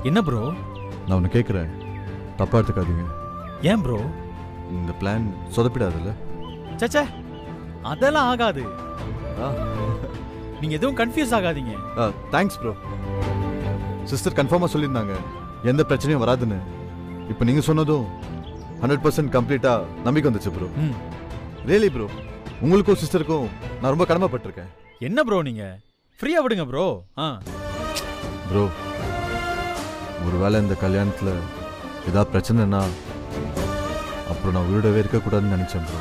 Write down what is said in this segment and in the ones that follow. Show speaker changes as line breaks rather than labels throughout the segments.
என்ன ப்ரோ?
நான் ஒன்று கேட்குறேன், தப்பா எடுத்துக்காதீங்க.
ஏன் ப்ரோ?
இந்த பிளான் சொதப்பிடாதுல்ல?
சச்சே, அதெல்லாம் ஆகாது. நீங்க எதுவும் கன்ஃபியூஸ் ஆகாதீங்க.
Thanks bro. சிஸ்டர் கன்ஃபார்மாக சொல்லியிருந்தாங்க எந்த பிரச்சனையும் வராதுன்னு. இப்போ நீங்கள் சொன்னதும் 100% கம்ப்ளீட்டாக நம்பிக்கை வந்துச்சு ப்ரோ. ரியலி ப்ரோ, உங்களுக்கும் சிஸ்டருக்கும் நான் ரொம்ப கடமைப்பட்டிருக்கேன்.
என்ன ப்ரோ நீங்க ஃப்ரீயா விடுங்க ப்ரோ.
ப்ரோ, ஒருவேளை இந்த கல்யாணத்தில் ஏதாவது பிரச்சனைனா அப்புறம் நான் உயிரோடவே இருக்கக்கூடாதுன்னு நினச்சேன் ப்ரோ.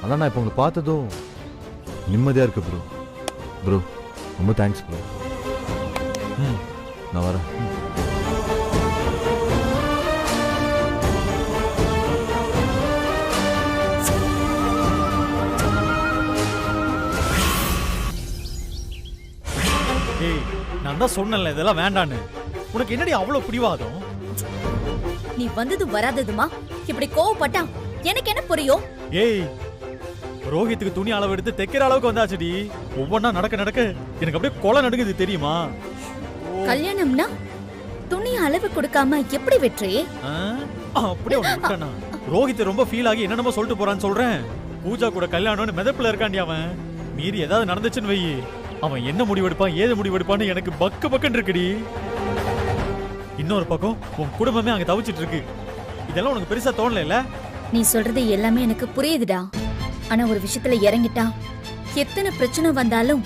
ஆனால் நான் இப்போ உங்களை பார்த்ததும் நிம்மதியாக இருக்கு ப்ரோ. ப்ரோ ரொம்ப தேங்க்ஸ் ப்ரோ. நான் வரேன்.
ஏய், நான் தான் சொன்னேன்ல இதெல்லாம் வேண்டான்னு. உனக்கு என்னடி அவ்வளவு பிடிவாதம்?
நீ வந்தது வராததுமா இப்படி கோவப்பட்டா எனக்கு என்ன புரியும்?
ஏய், ரோஹித்துக்கு துணி அளவு எடுத்து தைக்கிற அளவுக்கு வந்தாச்சுடி. ஒவ்வொன்னா நடக்க நடக்க எனக்கு அப்படியே கொலை நடுங்குது தெரியுமா?
கல்யாணம்னா துணி அளவு கொடுக்காம எப்படி வெற்றி?
அப்படியே விட்டானா? ரோஹித் ரொம்ப ஃபீல் ஆகி என்னென்னமோ சொல்லிட்டு போறான்னு சொல்றேன். பூஜா கூட கல்யாணம்னு மிதப்புல இருக்காண்டி அவன். மீறி ஏதாவது நடந்துச்சுன்னு வை, அவன் என்ன முடிவெடுப்பான் ஏது முடிவெடுப்பான்னு எனக்கு பக்கு பக்குன்னு இருக்குடி. இன்னொரு பக்கம் உன் குடும்பமே அங்க தவிச்சிட்டு இருக்கு. இதெல்லாம் உனக்கு பெருசா தோணல இல்ல?
நீ சொல்றது எல்லாமே எனக்கு புரியுதுடா. ஆனா ஒரு விஷயத்துல இறங்கிட்டா எத்தனை பிரச்சனை வந்தாலும்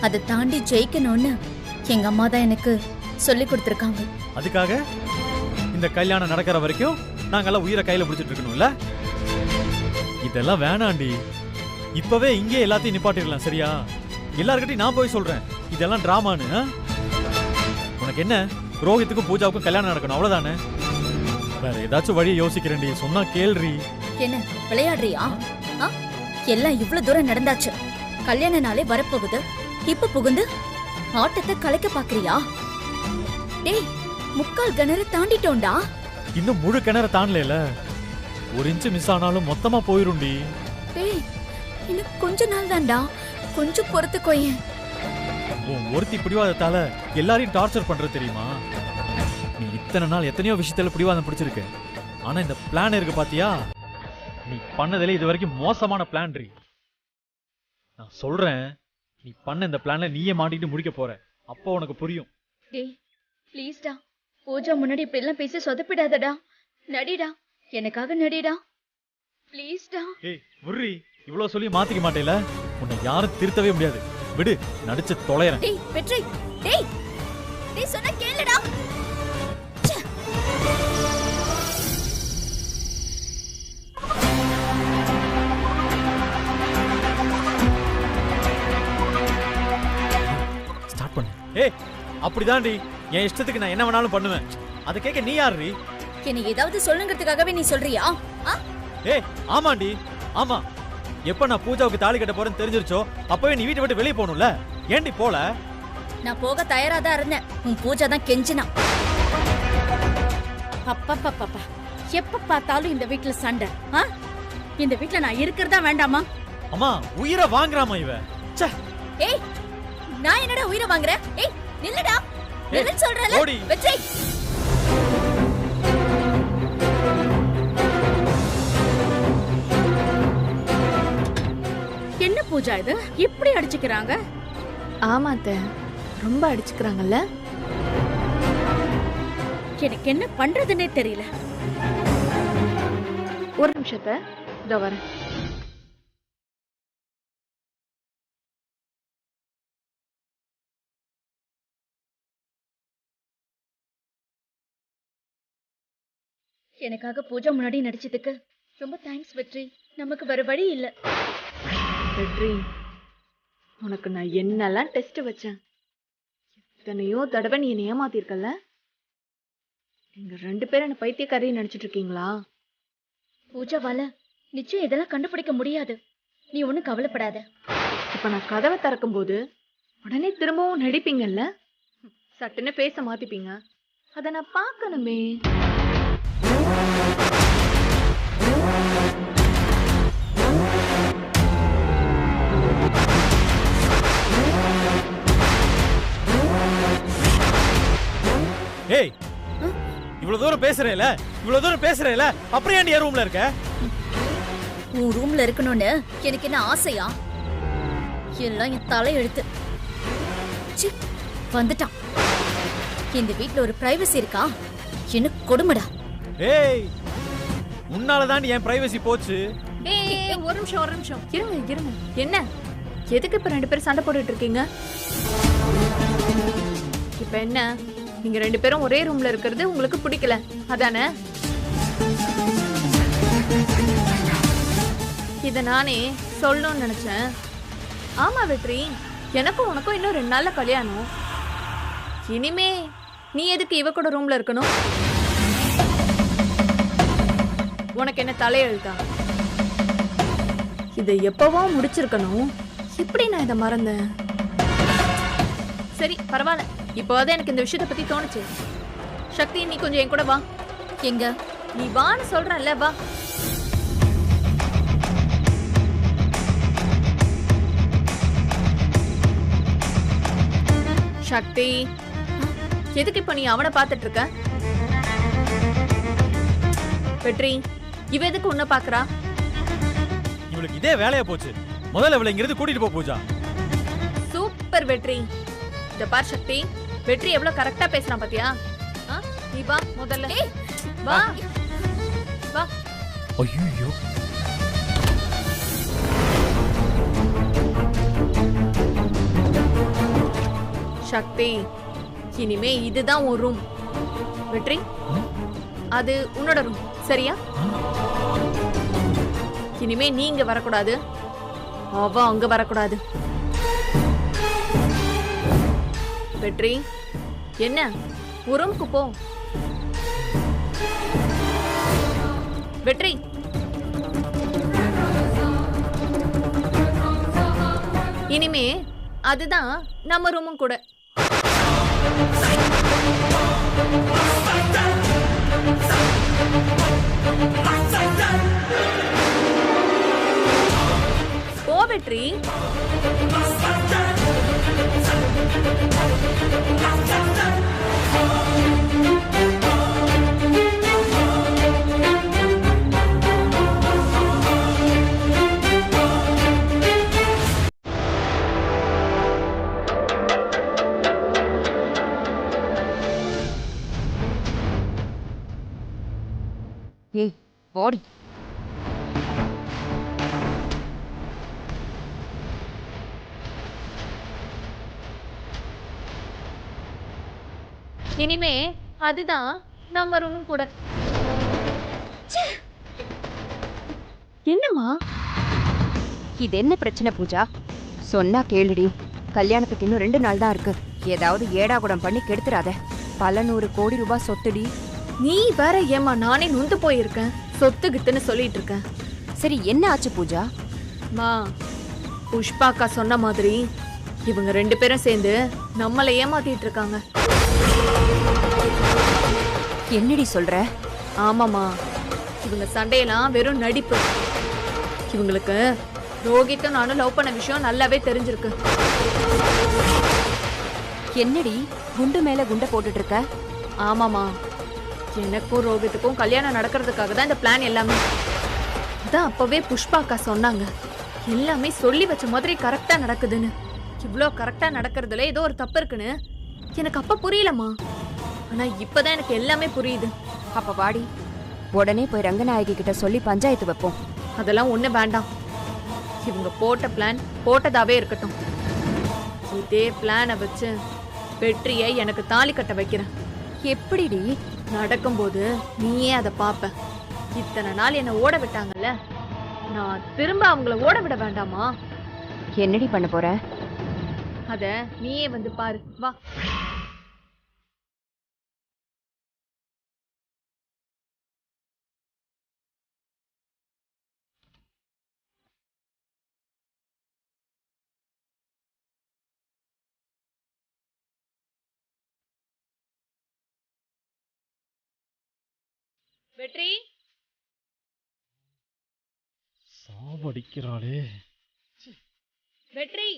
அதை தாண்டி ஜெயிக்கணும்னு எங்க அம்மா தான் எனக்கு சொல்லி கொடுத்துருக்காங்க.
அதுக்காக இந்த கல்யாணம் நடக்கிற வரைக்கும் நாங்கெல்லாம் உயிரை கையில பிடிச்சிட்டு இருக்கணும்ல? இதெல்லாம் வேணாண்டி. இப்பவே இங்கே எல்லாத்தையும் நிப்பாட்டிடலாம் சரியா? எல்லார்கிட்டையும் நான் போய் சொல்றேன் இதெல்லாம் டிராமான்னு. உனக்கு என்ன, ரோஹித்துக்கும் பூஜாவுக்கும் கல்யாணம் நடக்கணும் அவ்வளவுதானே? வேற ஏதாச்சும் வழியை யோசிக்கிறேன்டி, சொன்னா கேள்றி.
என்ன விளையாடுறியா? எல்லாம் இவ்வளவு தூரம் நடந்தாச்சு, கல்யாண நாளே வரப்போகுது. இப்ப புகுந்து ஆட்டத்தை கலைக்க பாக்குறியா? டேய், முக்கால் கிணறு தாண்டிட்டோண்டா.
இன்னும் முழு கிணற தாண்டல. ஒரு இன்ச்சு மிஸ் ஆனாலும் மொத்தமா போயிரும்டி.
டேய், இன்னும் கொஞ்ச நாள் தான்டா, கொஞ்சம் பொறுத்துக்கோயேன்.
உன் ஒருத்தி பிடிவாதத்தால எல்லாரையும் டார்ச்சர் பண்றது தெரியுமா? நீ இத்தனை நாள் எத்தனையோ விஷயத்துல பிடிவாதம் பிடிச்சிருக்க. ஆனா இந்த பிளான் இருக்கு பாத்தியா? நீ பண்ணதிலே இது வரைக்கும் மோசமான பிளான். நான் சொல்றேன், நீ பண்ண இந்த பிளான்ல நீயே மாட்டிட்டு முடிக்க போற. அப்போ உனக்கு புரியும்.
டேய் ப்ளீஸ்டா, பூஜா முன்னாடி இப்படி எல்லாம் பேசி சொதப்பிடாதடா. நடிடா, எனக்காக நடிடா ப்ளீஸ்டா.
ஏய் உர்ரி, இவ்வளவு சொல்லி மாத்திக்க மாட்டேல? உன்னை யாரும் திருத்தவே முடியாது. விடு, நடிச்சு தொலைறேன்.
டேய் வெற்றி, டேய் டேய் சொன்னா கேளுடா.
ஸ்டார்ட் பண்ணு. ஏய் அப்படிதான்டி, என் இஷ்டத்துக்கு நான் என்ன வேணாலும் பண்ணுவேன். அதை கேட்க நீ யாருடி?
என்ன ஏதாவது சொல்லுங்கிறதுக்காகவே நீ சொல்றியா?
ஏய் ஆமாண்டி, ஆமா. எப்ப நான் பூஜாவுக்கு தாலி கட்ட போறேன்னு தெரிஞ்சிருச்சோ அப்பவே நீ வீட்டை விட்டு வெளியே போகணும்ல. ஏண்டி போல?
நான் போக தயாரா தான் இருந்தேன். உன் பூஜா தான் கெஞ்சினா.
அப்பப்பப்பா, எப்ப பார்த்தாலும் இந்த வீட்டுல சண்டை. இந்த வீட்டுல நான் இருக்கிறதா வேண்டாமா?
அம்மா உயிரை வாங்குறாமா இவ.
ஏய், நான் என்னடா உயிரை வாங்குறேன்? ஏய் நில்லுடா, நில்லு சொல்றல. வெற்றி,
என்ன பூஜா இது இப்படி அடிச்சுக்கிறாங்க?
ஆமாத்த, ரொம்ப அடிச்சுக்கிறாங்கல்ல.
எனக்கு என்ன பண்றதுன்னே தெரியல.
ஒரு நிமிஷத்தை இதோ வரேன்.
எனக்காக பூஜா முன்னாடி நடிச்சதுக்கு ரொம்ப தேங்க்ஸ் வெற்றி. நமக்கு வேற வழி இல்ல.
வெற்றி, உனக்கு நான் என்னெல்லாம் டெஸ்ட் வச்சேன். எத்தனையோ தடவை நீ என்னை ஏமாத்திருக்கல. நீங்க 2 பேரும் என்ன பைத்தியக்காரியை நினைச்சிட்டு இருக்கீங்களா?
பூஜாவால நிச்சயம் இதெல்லாம் கண்டுபிடிக்க முடியாது. நீ ஒண்ணும் கவலைப்படாத.
இப்ப நான் கதவை திறக்கும் போது உடனே திரும்பவும் நடிப்பீங்கல்ல, சட்டுன்னு பேச மாத்திப்பீங்க. அத நான் பார்க்கணுமே.
ஏய் இவ்வளவு தூரம் பேசுறேல அப்புறம் ஏன் என் ரூம்ல இருக்க?
உன் ரூம்ல இருக்கணும்னு எனக்கு என்ன ஆசையா? எல்லாம் என் தலையெழுத்து. ச்சீ, வந்துட்டான். இந்த வீட்ல ஒரு பிரைவசி இருக்கா? என்ன கொடுமைடா.
ஏய் உன்னாலதான் என் பிரைவசி போச்சு.
ஏய் ஒரு நிமிஷம் இருங்க. என்ன எதுக்கு இப்ப ரெண்டு பேரும் சண்டை போட்டுட்டு இருக்கீங்க? இப்ப என்ன, நீங்க ரெண்டு பேரும் ஒரே ரூம்ல இருக்கிறது உங்களுக்கு பிடிக்கல அதானே? இத நானே சொல்லணும்னு நினைச்சேன். ஆமா வெற்றி, எனக்கும் உனக்கும் இன்னும் 2 நாள்ல கல்யாணம். இனிமே நீ எதுக்கு இவ கூட ரூம்ல இருக்கணும்? உனக்கு என்ன தலையெழுத்தா? இதை எப்பவோ முடிச்சிருக்கணும். எப்படி நான் இதை மறந்தேன்? சரி பரவாயில்ல, இப்போதான் எனக்கு இந்த விஷயத்தை பத்தி தோணுச்சு. சக்தி நீ கொஞ்சம் என் கூட வா.
எங்க?
நீ வான்னு சொல்றல்ல, வா. சக்தி, எதுக்கு இப்ப நீ அவனை பார்த்துட்டு இருக்க? வெற்றி, இவ எதுக்கு உன்னை பாக்குறா?
இவளுக்கு இதே வேலையா போச்சு. முதல்ல இவளை இங்கிருந்து கூட்டிட்டு போ பூஜா.
சூப்பர் வெற்றி. இத பார் சக்தி, வெற்றி எவ்வளவு கரெக்டா பேசுறான் பாத்தியா? நீ வா முதல்ல. வா வா.
ஐயோ
சக்தி, இனிமே இதுதான் உன் ரூம். வெற்றி, அது உன்னோட ரூம், சரியா? இனிமே நீ இங்க வரக்கூடாது, அவ அங்க வரக்கூடாது. வெற்றி, என்ன உன் ரூமுக்கு போ. வெற்றி, இனிமே அதுதான் நம்ம ரூமும் கூட. போ வெற்றி.
ஏய் வாடி.
இனிமே அதுதான் நம்ம ரூமும் கூட. என்னம்மா
இது என்ன பிரச்சனை பூஜா? சொன்னா கேளுடி. கல்யாணத்துக்கு இன்னும் 2 நாள் தான் இருக்கு. ஏதாவது ஏடாகுடம் பண்ணி கெடுத்துறாத. பல 100 கோடி ரூபாய் சொத்துடி.
நீ வேற ஏமா, நானே நொந்து போயிருக்கேன். சொத்து கித்துன்னு சொல்லிட்டு இருக்கேன்.
சரி என்ன ஆச்சு பூஜா?
மா, புஷ்பாக்கா சொன்ன மாதிரி இவங்க 2 பேரும் சேர்ந்து நம்மளை ஏமாத்திட்டு இருக்காங்க.
என்னடி சொல்ற?
ஆமாமா, இவங்க சண்டையெல்லாம் வெறும் நடிப்பு. இவங்களுக்கு ரோஹித்தும் நானும் லவ் பண்ண விஷயம் நல்லாவே தெரிஞ்சிருக்கு.
என்னடி குண்டு மேல குண்டை போட்டுட்டு இருக்க?
ஆமாமா, எனக்கும் ரோஹித்துக்கும் கல்யாணம் நடக்கிறதுக்காக தான் இந்த பிளான் எல்லாமே. அதான் அப்பவே புஷ்பாக்கா சொன்னாங்க, எல்லாமே சொல்லி வச்ச மாதிரி கரெக்டா நடக்குதுன்னு. இவ்ளோ கரெக்டா நடக்கிறதுல ஏதோ ஒரு தப்பு இருக்குன்னு எனக்கு அப்ப புரியலமா. ஆனா இப்பதான் எனக்கு எல்லாமே புரியுது.
அப்ப வாடி, உடனே போய் ரங்கநாயகி கிட்ட சொல்லி பஞ்சாயத்து வைப்போம்.
அதெல்லாம் ஒண்ணு வேண்டாம். இவங்க போட்ட பிளான் போட்டதாவே இருக்கட்டும். இதே பிளானை வச்சு வெற்றியை எனக்கு தாலி கட்ட வைக்கிறேன்.
எப்படிடி?
நடக்கும்போது நீயே அதை பாப்ப. இத்தனை நாள் என்ன ஓட விட்டாங்கல்ல, நான் திரும்ப அவங்கள ஓட விட வேண்டாமா?
என்னடி பண்ண போற?
அத நீயே வந்து பாரு, வா. வெற்றி,
சாவடிக்கிறாளே.
வெற்றி.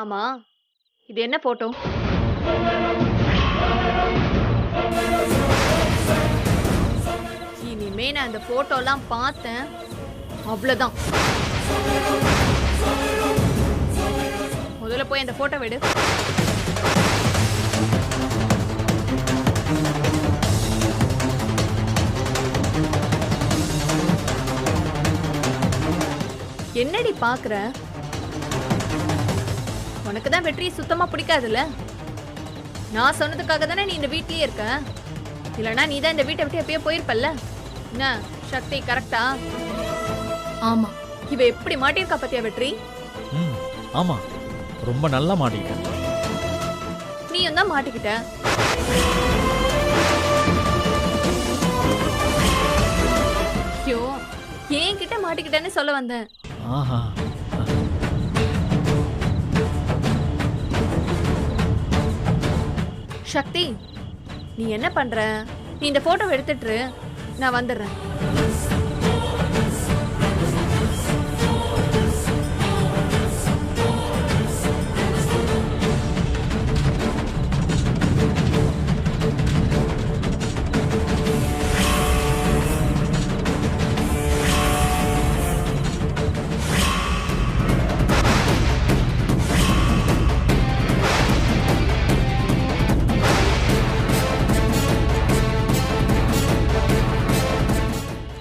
ஆமா, இது என்ன போட்டோ? இனிமே நான் அந்த போட்டோலாம் பார்த்தேன், அவ்வளவுதான். முதல்ல போய் அந்த போட்டோ விடு. என்னடி பாக்குற? உனக்கு தான் வெற்றியை சுத்தமா பிடிக்காதுல்ல? நான் சொன்னதுக்காக தானே நீ இந்த வீட்லயே இருக்க. இல்லனா நீ தான் இந்த வீட்டை விட்டு எப்பயோ போயிருப்பல்ல. என்ன சக்தி கரெக்டா?
ஆமா.
இவ எப்படி மாட்டிருக்கா பத்தியா வெற்றி?
ம் ஆமா, ரொம்ப நல்லா மாட்டிக்கிட்டேன்.
நீயும் தான் மாட்டிக்கிட்ட. ஐயோ, என்கிட்ட மாட்டிக்கிட்டேன்னு சொல்ல வந்தேன்.
ஆஹா.
சக்தி, நீ என்ன பண்ற? நீ இந்த போட்டோவை எடுத்துட்டு நான் வந்துடுறேன்.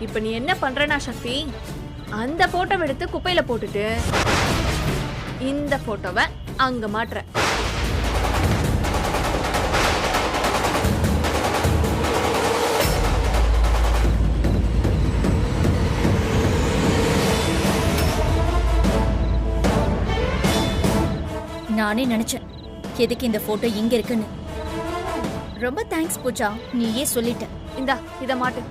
இப்ப நீ என்ன பண்றனா சக்தி, அந்த போட்டோவை எடுத்து குப்பையில போட்டுட்டு இந்த போட்டோவை அங்க மாட்டுற.
நானே நினைச்சேன் எதுக்கு இந்த போட்டோ இங்க இருக்குன்னு. ரொம்ப தேங்க்ஸ் பூஜா, நீயே சொல்லிட்ட.
இந்தா இத மாட்டு.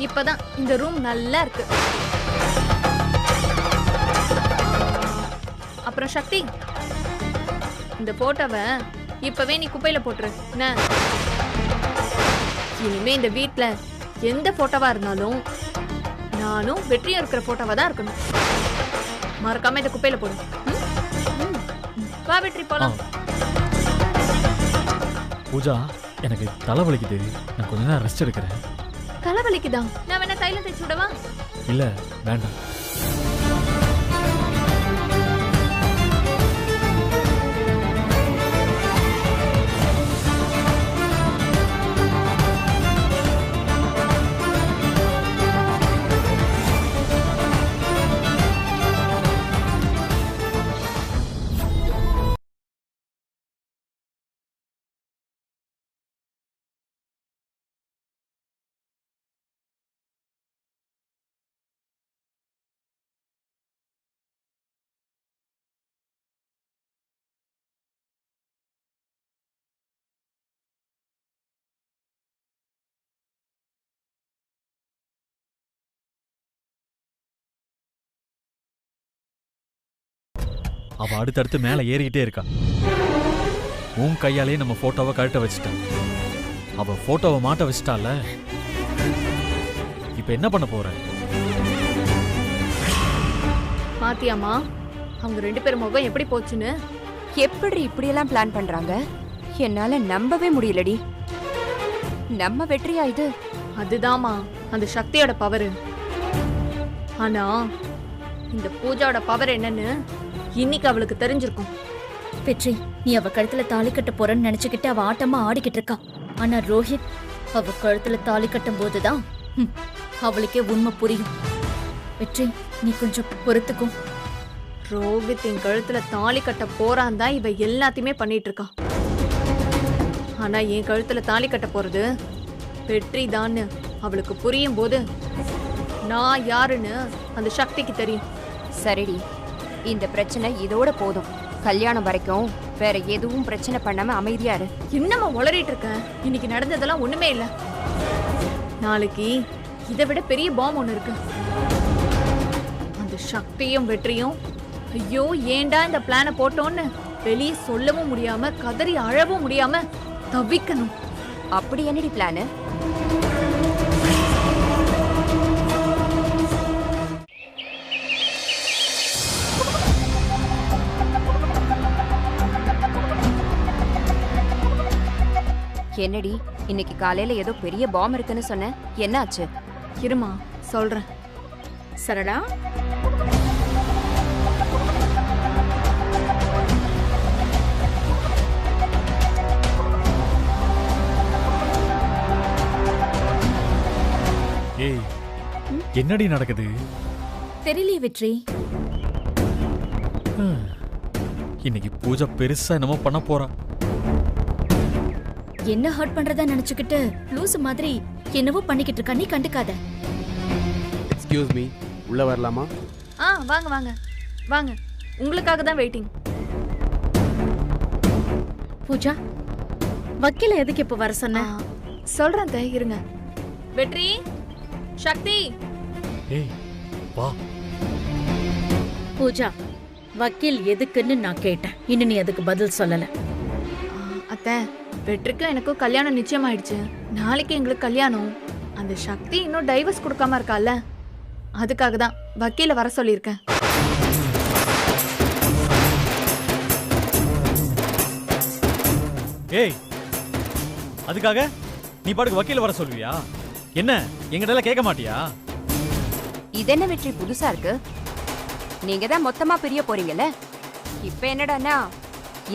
இப்பதான் இந்த ரூம் நல்லா இருக்கு. அப்புறம் சக்தி, இந்த போட்டோவை இப்பவே நீ குப்பையில போட்டுரு. என்ன, இனிமே இந்த வீட்ல எந்த போட்டோவா இருந்தாலும் நானும் வெற்றியும் இருக்கிற போட்டோவா தான் இருக்கணும். மறக்காம இந்த குப்பையில போடு. வா வெற்றி, போலாம்.
பூஜா, எனக்கு தலை வலிக்குது, நான் கொஞ்ச நேரம் ரெஸ்ட் எடுக்கிறேன்.
தலை வலிக்குதா? நான் வேணா தைலம் தேய்ச்சி விடவா?
இல்ல வேண்டாம். அவ அடுத்தடுத்து மேல ஏறிக்கிட்டே இருக்கா. உன் கையாலேயே நம்ம போட்டோவை கழட்ட வச்சுட்டான். அவ போட்டோவை மாட்ட வச்சுட்டால. இப்ப என்ன பண்ண போற?
பாத்தியாமா அவங்க 2 பேர் முகம் எப்படி போச்சுன்னு?
எப்படி இப்படியெல்லாம் பிளான் பண்றாங்க? என்னால நம்பவே முடியலடி. நம்ம வெற்றியா இது?
அதுதாம்மா அந்த சக்தியோட பவர். ஆனா இந்த பூஜாவோட பவர் என்னன்னு இன்னைக்கு அவளுக்கு தெரிஞ்சிருக்கும்.
வெற்றி, நீ அவ கழுத்துல தாலி கட்ட போறன்னு நினைச்சுக்கிட்டு அவ ஆட்டமா ஆடிக்கிட்டு இருக்கா. ஆனா ரோஹித் அவ கழுத்துல தாலி கட்டும் போதுதான் அவளுக்கே உண்மை புரியும். வெற்றி, நீ கொஞ்சம் பொறுத்துக்கும்.
ரோஹித் என் கழுத்துல தாலி கட்ட போறான் தான் இவ எல்லாத்தையுமே பண்ணிட்டு இருக்கான். ஆனா என் கழுத்துல தாலி கட்ட போறது வெற்றி தான்னு அவளுக்கு புரியும் போது நான் யாருன்னு அந்த சக்திக்கு தெரியும்.
சரிடி, இந்த பிரச்சனை இதோட போதும். கல்யாணம் வரைக்கும் வேற எதுவும் பிரச்சனை பண்ணாம அமைதியா இரு.
என்னம்மா உளறிட்டு இருக்க? இன்னைக்கு நடந்ததெல்லாம் ஒண்ணுமே இல்ல. நாளைக்கு இதை விட பெரிய பாம் ஒண்ணு இருக்கு. அந்த சக்தியும் வெற்றியும் ஐயோ ஏண்டா இந்த பிளான போட்டோன்னு வெளியே சொல்லவும் முடியாம கதறி அழவும் முடியாம தவிக்கணும்.
அப்படி என்னடி பிளானு? என்னடி, இன்னைக்கு காலையில ஏதோ பெரிய பாம் இருக்குன்னு சொன்ன, என்னாச்சு?
இருமா சொல்றேன்.
சரளா,
ஏய், என்னடி நடக்குது?
தெரியலையே வெற்றி.
இன்னைக்கு பூஜை பெருசா என்னமோ பண்ண போறா.
என்ன ஹர்ட் பண்றதா நினைச்சுக்கிட்டு லூசு மாதிரி என்னவோ பண்ணிக்கிட்டு இருக்கா. நீ கண்டுக்காத.
எக்ஸ்கியூஸ் மீ, உள்ள வரலாமா?
வாங்க வாங்க வாங்க, உங்களுக்காக தான் வெயிட்டிங்.
பூஜா, வக்கீல எதுக்கு இப்ப வர சொன்ன?
சொல்றேன் தே, இருங்க. வெற்றி, சக்தி.
ஏய் வா.
பூஜா, வக்கீல் எதுக்குன்னு நான் கேட்டேன். இன்னும் நீ அதுக்கு பதில் சொல்லல.
அத்தை, வெற்றிக்கும் எனக்கும் கல்யாணம் நிச்சயம் ஆயிடுச்சு. நாளைக்கு எங்களுக்கு கல்யாணம். அந்த சக்தி இன்னும் டைவர்ஸ் கொடுக்காம இருக்கால, அதுக்காக தான் வக்கீல வர சொல்லியிருக்கேன்.
ஏய், அதுக்காக நீ பாட்டுக்கு வக்கீல வர சொல்லுவியா? என்ன எங்கிட்ட எல்லாம் கேட்க மாட்டியா?
இது என்ன வெற்றி புதுசா இருக்கு? நீங்க தான் மொத்தமா பிரிய போறீங்கல்ல, இப்ப என்னடான்னா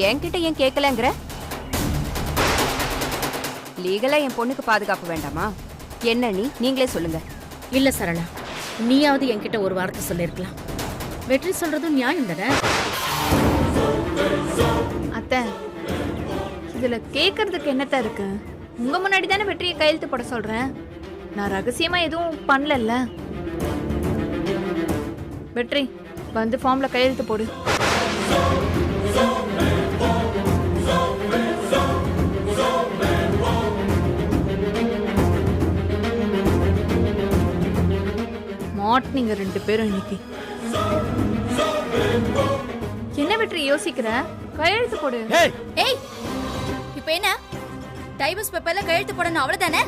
என்கிட்ட ஏன் கேட்கலங்கிற? லீகலா என் பொண்ணுக்கு பாதுகாப்பு வேண்டாமா? என்ன நீங்களே சொல்லுங்க.
இல்ல சரளா, நீயாவது என்கிட்ட ஒரு வார்த்தை சொல்லிருக்கலாம். வெற்றி சொல்றதும் நியாயம் தானே?
அத்தை, இதுல கேக்குறதுக்கு என்னத்த இருக்கு? உங்க முன்னாடி தானே வெற்றியை கையெழுத்து போட சொல்றேன். நான் ரகசியமா எதுவும் பண்ணல. வெற்றி, வந்து ஃபார்ம்ல கையெழுத்து போடு. மாட்னீங்க 2 பேரும் இன்னைக்கு. என்ன வெற்றி யோசிக்கிற? கையெழுத்து போடு.
ஏய், இப்போ என்ன? டைவர்ஸ் பேப்பர்ல கையெழுத்து போடணும், அவ்வளவுதானே?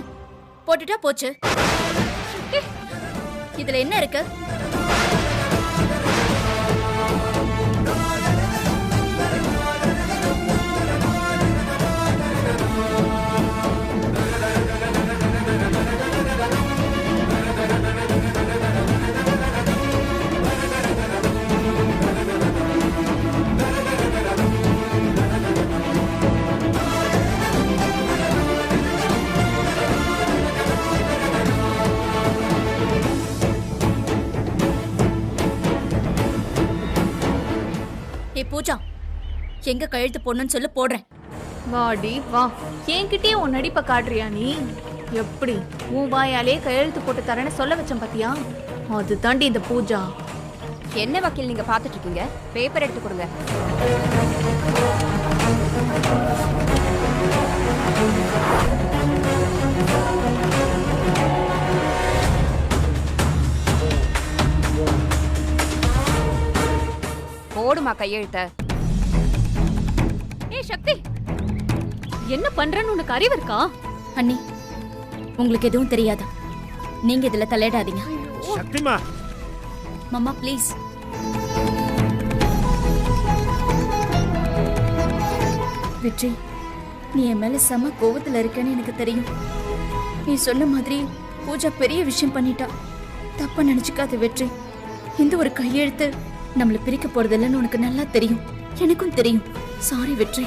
போட்டுட்டா போச்சு. இதுல என்ன இருக்கு? பூஜா, எங்க கையெழுத்து போடணும்னு சொல்லி போடுறேன்.
வாடி வா, என்கிட்டயே உன் நடிப்பை காட்டுறியா நீ? எப்படி உன் வாயாலே கையெழுத்து போட்டு தரேன்னு சொல்ல வச்சேன் பாத்தியா? அது தாண்டி இந்த பூஜா.
என்ன வக்கீல் நீங்க பாத்துட்டு இருக்கீங்க? பேப்பர் எடுத்து கொடுங்க. போடுமா கையெழுத்த.
ஏய் சக்தி, என்ன பண்றன்னு உனக்கு அறிவு இருக்கா?
அண்ணி, உங்களுக்கு எதுவும் தெரியாதா? நீங்க இதுல தலையிடாதீங்க.
சக்திமா,
மாமா ப்ளீஸ். வெற்றி, நீ என் மேல செம கோவத்துல இருக்கன்னு எனக்கு தெரியும். நீ சொன்ன மாதிரி பூஜா பெரிய விஷயம் பண்ணிட்டா. தப்பா நினைச்சுக்காத வெற்றி. இந்த ஒரு கையெழுத்து நம்மள பிரிக்க போறதில்லைன்னு உனக்கு நல்லா தெரியும். எனக்கும் தெரியும். சாரி வெற்றி.